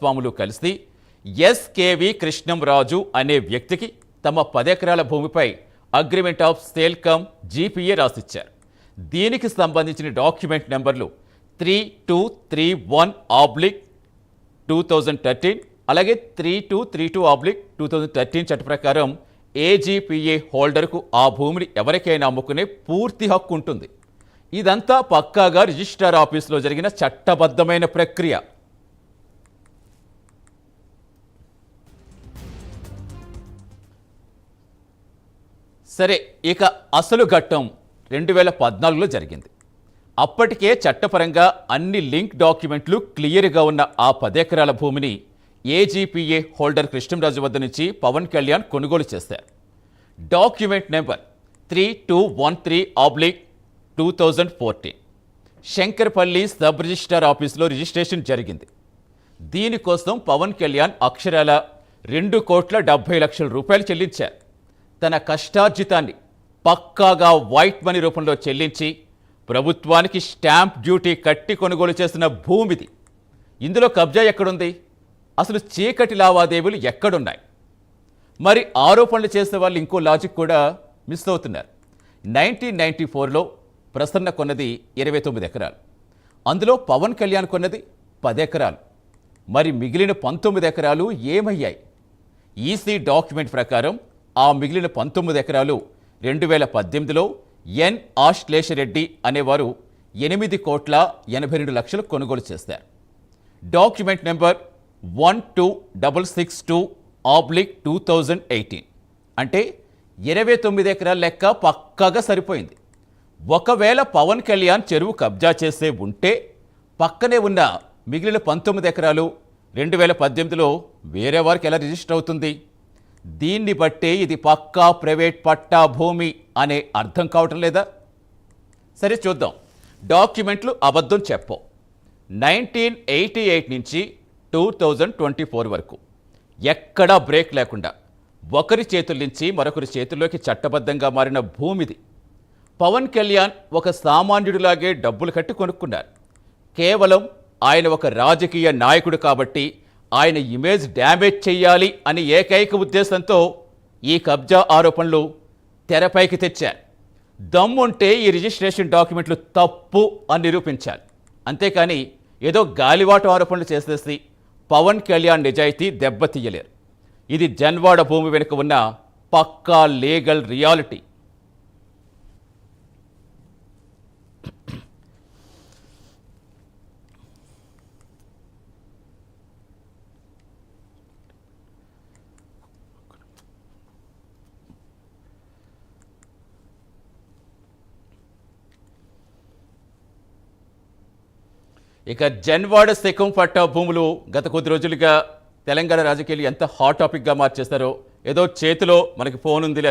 స్వాములు కలిసి ఎస్కేవి కృష్ణంరాజు అనే వ్యక్తికి తమ 10 ఎకరాల భూమిపై agreement of sale cum GPA రాసిచ్చారు. దీనికి సంబంధించిన డాక్యుమెంట్ నెంబర్లు 3231/2013 అలాగే 3232/2013 చట్ట ప్రకారం ఏజీపీఏ హోల్డర్కు ఆ భూమిని ఎవరికైనా అమ్ముకునే పూర్తి హక్కు ఉంటుంది. ఇదంతా పక్కాగా రిజిస్ట్రార్ ఆఫీసులో జరిగిన చట్టబద్ధమైన ప్రక్రియ. సరే, ఇక అసలు ఘట్టం 2014లో జరిగింది. అప్పటికే చట్టపరంగా అన్ని లింక్ డాక్యుమెంట్లు క్లియర్గా ఉన్న ఆ 10 ఎకరాల భూమిని ఏజీపీఏ హోల్డర్ కృష్ణంరాజు వద్ద నుంచి పవన్ కళ్యాణ్ కొనుగోలు చేశారు. Document number 3213/2014 Shankarpalli sub registrar ఆఫీసులో రిజిస్ట్రేషన్ జరిగింది. దీనికోసం పవన్ కళ్యాణ్ అక్షరాల 2,70,00,000 రూపాయలు చెల్లించారు. తన కష్టార్జితాన్ని పక్కాగా వైట్ మనీ రూపంలో చెల్లించి ప్రభుత్వానికి స్టాంప్ డ్యూటీ కట్టి కొనుగోలు చేసిన భూమిది. ఇందులో కబ్జా ఎక్కడుంది? అసలు చీకటి లావాదేవీలు ఎక్కడున్నాయి? మరి ఆరోపణలు చేసే వాళ్ళు ఇంకో లాజిక్ కూడా మిస్ అవుతున్నారు. 1994లో ప్రసన్న కొన్నది 29 ఎకరాలు, అందులో పవన్ కళ్యాణ్ కొన్నది 10 ఎకరాలు. మరి మిగిలిన 19 ఎకరాలు ఏమయ్యాయి? ఈసీ డాక్యుమెంట్ ప్రకారం ఆ మిగిలిన 19 ఎకరాలు 2018లో ఎన్ ఆశ్లేషరెడ్డి అనేవారు 8,82,00,000 కొనుగోలు చేశారు. డాక్యుమెంట్ నెంబర్ 12662/2018 అంటే 29 ఎకరాల లెక్క పక్కాగా సరిపోయింది. ఒకవేళ పవన్ కళ్యాణ్ చెరువు కబ్జా చేసే ఉంటే పక్కనే ఉన్న మిగిలిన 19 ఎకరాలు 2018లో వేరే వారికి ఎలా రిజిస్టర్ అవుతుంది? దీన్ని బట్టే ఇది పక్కా ప్రైవేట్ పట్టా భూమి అనే అర్థం కావటం లేదా? సరే చూద్దాం. డాక్యుమెంట్లు అబద్ధం చెప్పవు. 1988 నుంచి 2024 వరకు ఎక్కడా బ్రేక్ లేకుండా ఒకరి చేతుల నుంచి మరొకరి చేతుల్లోకి చట్టబద్ధంగా మారిన భూమిది. పవన్ కళ్యాణ్ ఒక సామాన్యుడిలాగే డబ్బులు కట్టి కొనుక్కున్నారు. కేవలం ఆయన ఒక రాజకీయ నాయకుడు కాబట్టి ఆయన ఇమేజ్ డ్యామేజ్ చెయ్యాలి అని ఏకైక ఉద్దేశంతో ఈ కబ్జా ఆరోపణలు తెరపైకి తెచ్చారు. దమ్ముంటే ఈ రిజిస్ట్రేషన్ డాక్యుమెంట్లు తప్పు అని నిరూపించాలి. అంతేకాని ఏదో గాలివాటు ఆరోపణలు చేసేసి పవన్ కళ్యాణ్ నిజాయితీ దెబ్బతీయలేరు. ఇది జన్వాడ భూమి వెనుక ఉన్న పక్కా లీగల్ రియాలిటీ. ఇక జన్వాడ శకం పట్టా భూములు గత కొద్ది రోజులుగా తెలంగాణ రాజకీయాలు ఎంత హాట్ టాపిక్గా మార్చేస్తారో. ఏదో చేతిలో మనకి ఫోన్ ఉంది, లేకపోతే